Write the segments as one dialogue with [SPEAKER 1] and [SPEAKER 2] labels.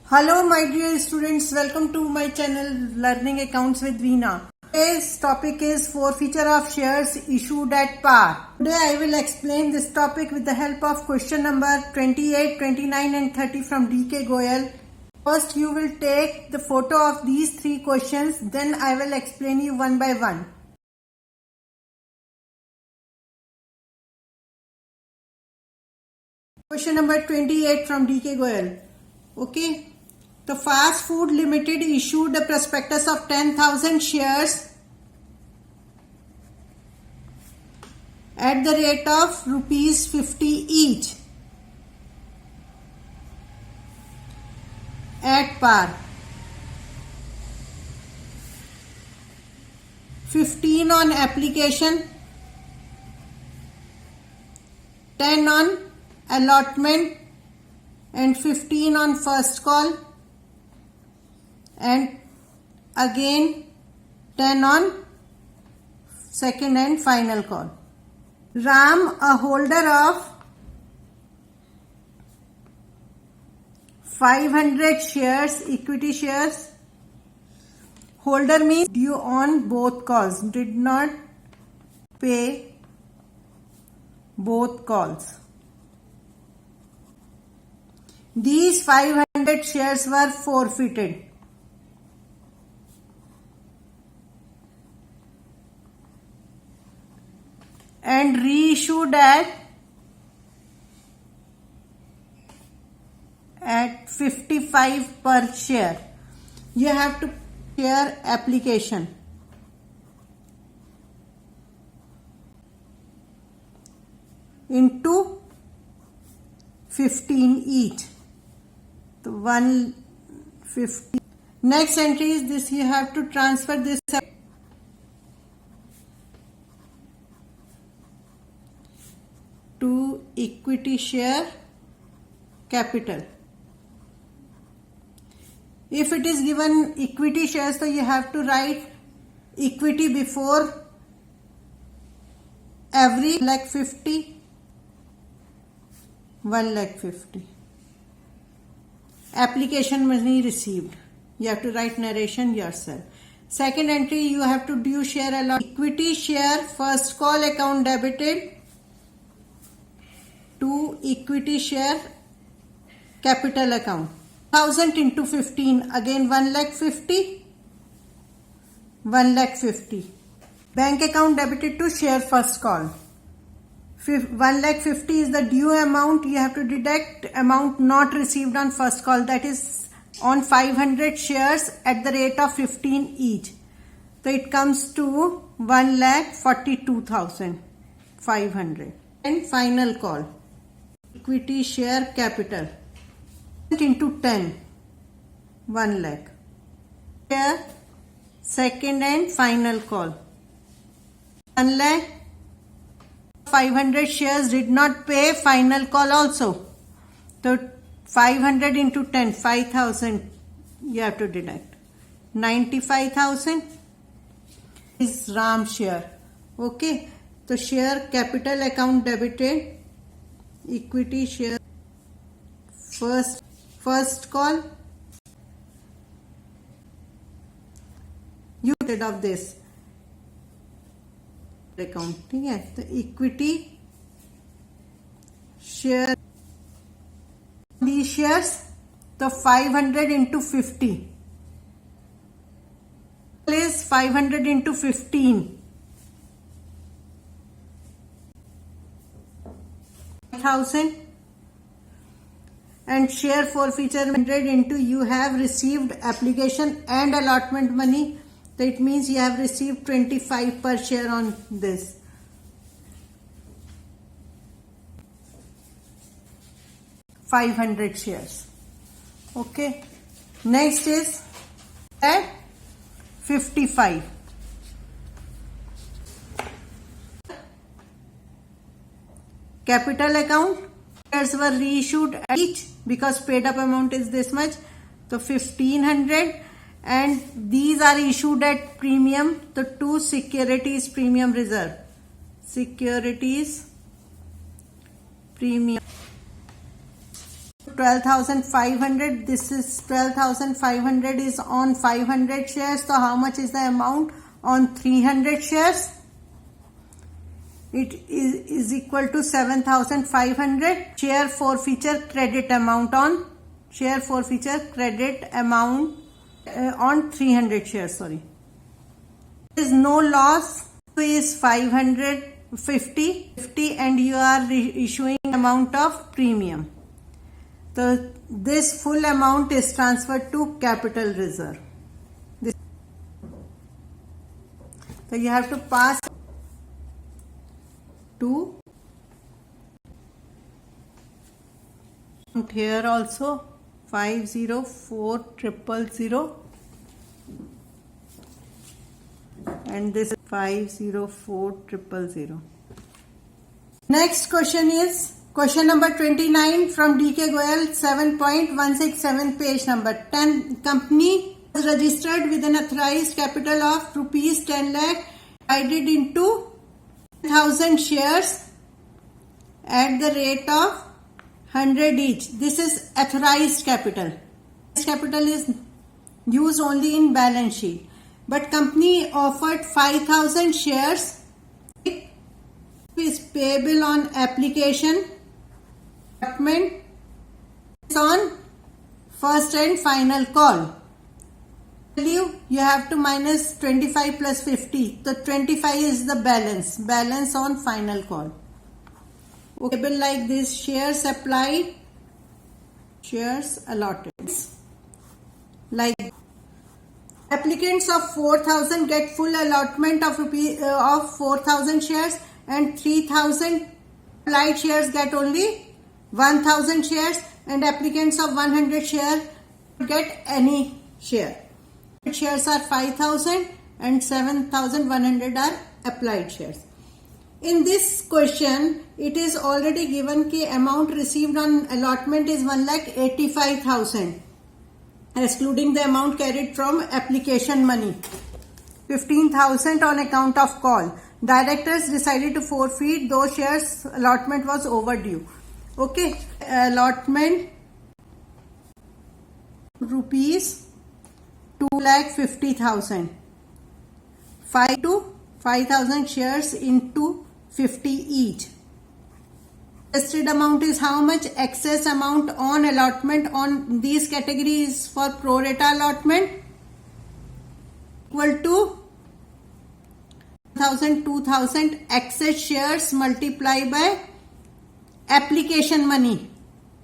[SPEAKER 1] Hello my dear students, welcome to my channel Learning Accounts with Veena. Today's topic is forfeiture of shares issued at par. Today I will explain this topic with the help of question number 28, 29 and 30 from D.K. Goyal. First you will take the photo of these three questions, then I will explain you one by one. Question number 28 from D.K. Goyal. Okay. The Fast Food Limited issued a prospectus of 10,000 shares at the rate of rupees 50 each at par. 15 on application, 10 on allotment and 15 on first call, and again 10 on second and final call. Ram, a holder of 500 shares, equity shares, holder means due on both calls, did not pay both calls. These 500 shares were forfeited. And reissued at 55 per share. You have to share application. Into 15 each. So 150. Next entry is this. You have to transfer this to equity share capital. If it is given equity shares, so you have to write equity before every 1,50,000. Application money received. You have to write narration yourself. Second entry, you have to due share allotment. Equity share first call account debited to equity share capital account. 1,000 into 15, again 1,50,000. Bank account debited to share first call. 1,50,000 is the due amount. You have to deduct amount not received on first call, that is on 500 shares at the rate of 15 each. So it comes to 1,42,500. And final call. Equity share capital into 10, 1 lakh. Here second and final call. 1 lakh. 500 shares did not pay final call also. So 500 into 10, 5,000 you have to deduct. 95,000 is Ram share. Okay. So share capital account debited. Equity share first call. You did of this account. Okay. The equity share, these shares, the 500 into 50 is 500 into 15. 1,000 and share forfeiture 100 into you have received application and allotment money. That means you have received 25 per share on this. $500 shares. Okay. Next is at 55. Capital account, shares were reissued each because paid up amount is this much. So 1,500 and these are issued at premium. The two securities premium reserve. Securities premium 12,500. This is 12,500 is on 500 shares. So how much is the amount on 300 shares? It is equal to 7,500. Share forfeiture credit amount on on 300 shares. Sorry. There is no loss. So is 550 and you are issuing amount of premium. So this full amount is transferred to capital reserve. So you have to pass to here also 504,000 and this is 504,000. Next question is question number 29 from DK Goyal, 7.167, page number 10. Company was registered with an authorized capital of rupees 10 lakh divided into 1,000 shares at the rate of 100 each. This is authorized capital. This capital is used only in balance sheet. But company offered 5,000 shares. It is payable on application. Allotment is on first and final call. You have to minus 25 plus 50. So 25 is the balance on final call. Okay, like this, shares applied, shares allotted. Like applicants of 4,000 get full allotment of 4,000 shares and 3,000 applied shares get only 1,000 shares, and applicants of 100 shares get any share. Shares are 5,000 and 7,100 are applied shares. In this question, it is already given कि amount received on allotment is 1,85,000, excluding the amount carried from application money, 15,000 on account of call. Directors decided to forfeit those shares. Allotment was overdue. Okay, allotment rupees 2,50,000. 5,000 shares into 50 each. Vested amount is how much? Excess amount on allotment on these categories for pro rata allotment equal to 2,000 excess shares multiplied by application money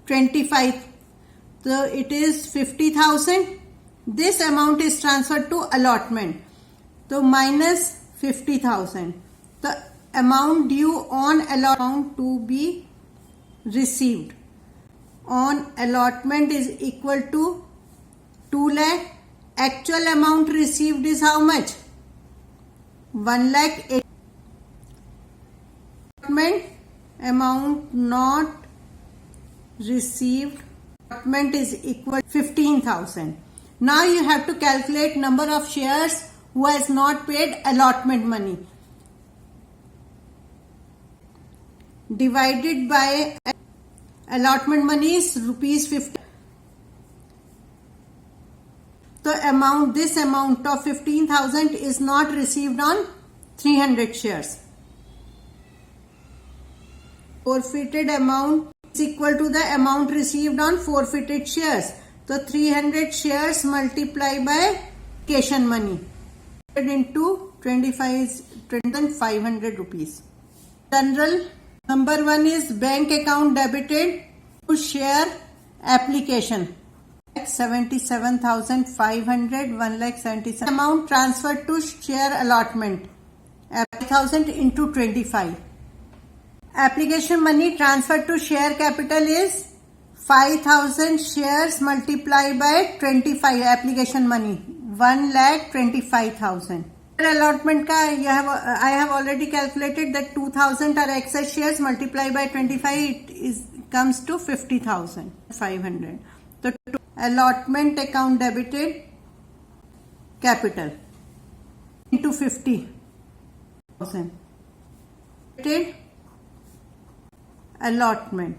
[SPEAKER 1] 25. So it is 50,000. This amount is transferred to allotment. So minus 50,000. The amount due on allotment to be received on allotment is equal to 2 lakh. Actual amount received is how much? 1 lakh. Allotment amount not received, allotment is equal to 15,000. Now you have to calculate number of shares who has not paid allotment money divided by allotment money is rupees 50. The amount, this amount of 15,000 is not received on 300 shares. Forfeited amount is equal to the amount received on forfeited shares. So 300 shares multiplied by application money into 25,500 rupees. General number 1 is bank account debited to share application 77,500, 1,77,000. Amount transferred to share allotment 5,000 into 25. Application money transferred to share capital is 5,000 shares multiplied by 25 application money 1,25,000. Allotment ka I have already calculated that 2,000 are excess shares multiplied by 25 comes to 50,500. So allotment account debited capital into 50,000. Allotment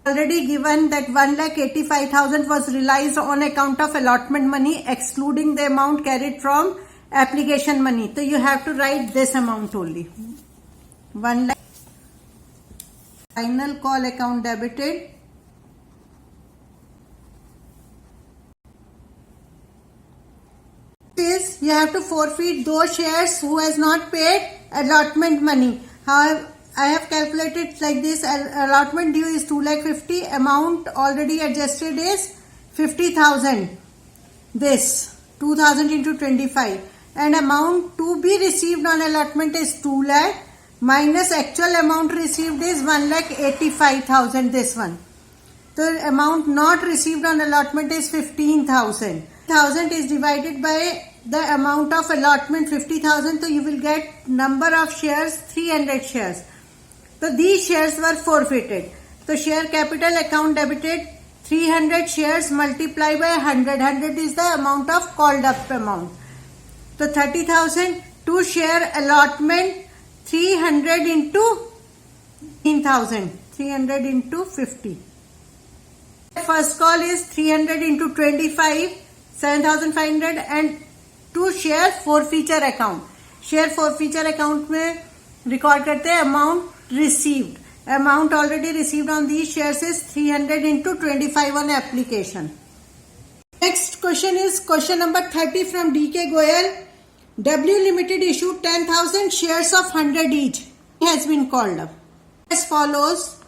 [SPEAKER 1] already given that 1,85,000 was realized on account of allotment money, excluding the amount carried from application money. So you have to write this amount only. 1 lakh. Final call account debited. Is you have to forfeit those shares who has not paid allotment money. However, I have calculated like this. Allotment due is 2,50,000. Amount already adjusted is 50,000. This 2,000 into 25, and amount to be received on allotment is 2 lakh minus actual amount received is 1,85,000. This one. The amount not received on allotment is 15,000. 1,000 is divided by the amount of allotment 50,000, so you will get number of shares 300 shares. So these shares were forfeited. So share capital account debited 300 shares multiplied by 100. 100 is the amount of called up amount. So 30,000 to share allotment 300 into 15,000. 300 into 50. First call is 300 into 25, 7,500, and to share forfeiture account. Share forfeiture account में record करते हैं amount received. Amount already received on these shares is 300 into 25 on application. Next question is question number 30 from D.K. Goyal. W Limited issued 10,000 shares of 100 each. Has been called up as follows.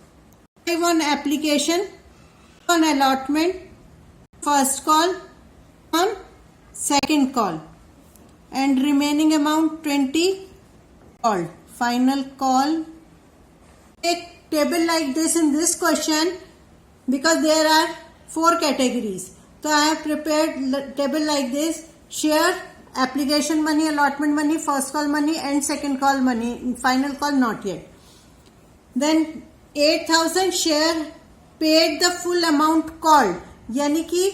[SPEAKER 1] 5 on application, on allotment, first call, on second call, and remaining amount 20 called. Final call. Take table like this in this question because there are 4 categories. So I have prepared table like this: share, application money, allotment money, first call money, and second call money. Final call not yet. Then 8,000 share paid the full amount called. यानी कि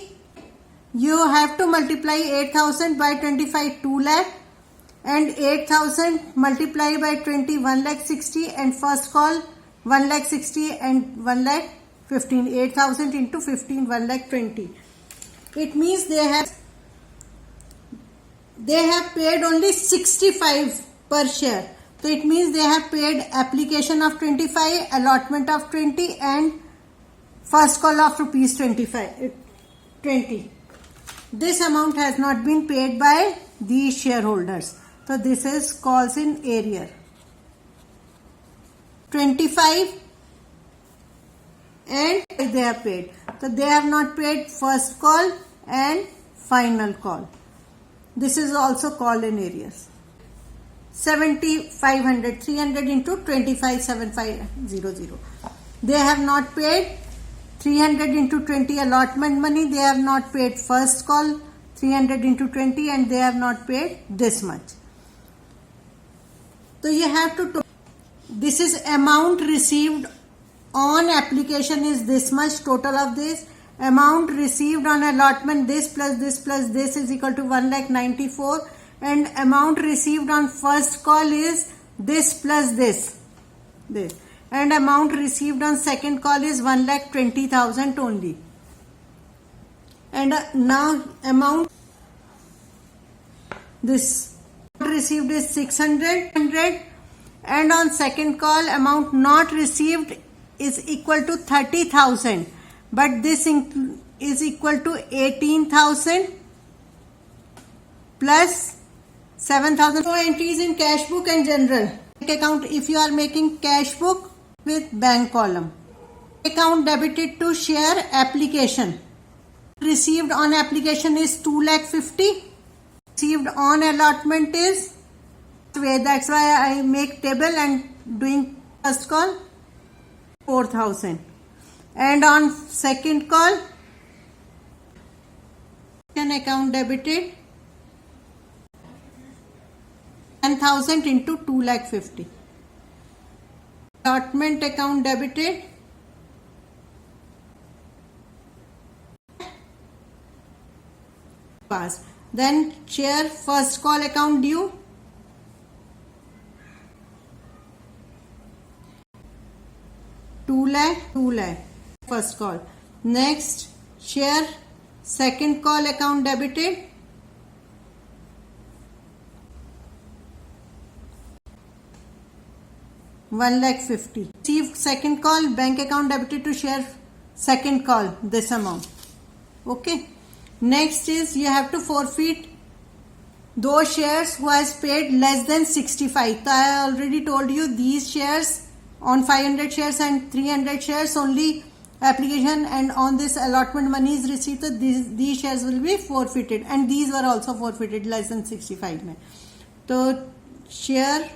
[SPEAKER 1] you have to multiply 8,000 by 25, 2 lakh, and 8,000 multiply by 20, 1,60,000, and first call 1,60,000 and 1,15,000. 8,000 into 15, 1,20,000. It means they have paid only 65 per share. So it means they have paid application of 25, allotment of 20, and first call of rupees 20. This amount has not been paid by these shareholders. So this is calls in arrear. 25 and they have paid. So they have not paid first call and final call. This is also called in arrears. 7,500, 300 into 25, 7,500. They have not paid 300 into 20 allotment money. They have not paid first call 300 into 20, and they have not paid this much. So you have to. This is amount received on application is this much. Total of this amount received on allotment this plus this plus this is equal to 1,94,000, and amount received on first call is this plus this, and amount received on second call is 1,20,000 only. And now amount this received is 600, and on second call amount not received is equal to 30,000, but this is equal to 18,000 plus 7,000. So entries in cash book and general bank account. If you are making cash book with bank column, account debited to share application. Received on application is 2,50,000. Received on allotment is, that's why I make table and doing first call 4,000, and on second call an account debited 10,000 into 2,50,000. Allotment account debited pass. Then share first call account due, $2 lakh, first call. Next, share second call account debited. $1,50,000. Receive second call, bank account debited to share second call, this amount. Okay. Next is you have to forfeit those shares who has paid less than 65. So I already told you these shares on 500 shares and 300 shares only application, and on this allotment money is received, so these shares will be forfeited, and these were also forfeited less than 65 में. So share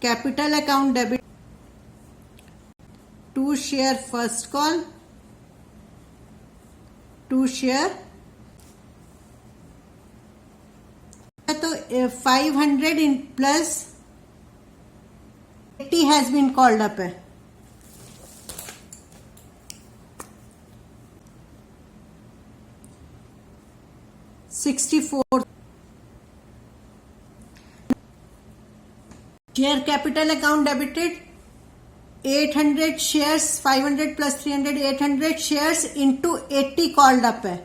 [SPEAKER 1] capital account debit to share first call to share. तो 500 in plus 80 has been called up है. $64. Share capital account debited 800 shares, 500 plus 300, 800 shares into 80 called up है,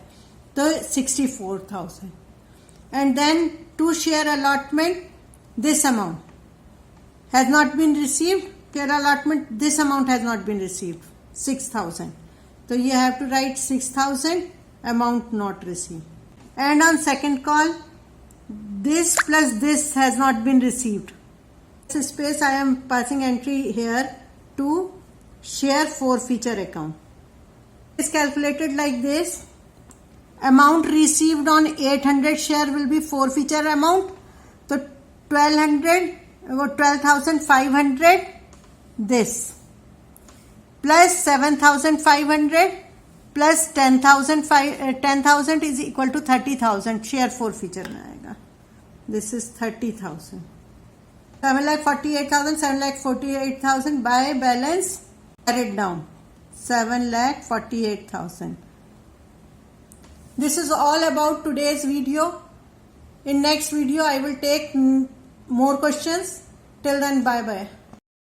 [SPEAKER 1] तो 64,000. And then to share allotment, this amount has not been received. Share allotment, this amount has not been received, 6,000. So you have to write 6,000 amount not received. And on second call, this plus this has not been received. This space I am passing entry here to share forfeiture account. It's calculated like this. Amount received on 800 share will be forfeiture amount. So 12,500 this plus 7,500 plus 10,000 is equal to 30,000 share forfeiture में आएगा. This is 30,000. 7,48,000, 7,48,000 by balance carried down 7,48,000. This is all about today's video. In next video I will take more questions. Till then, bye bye.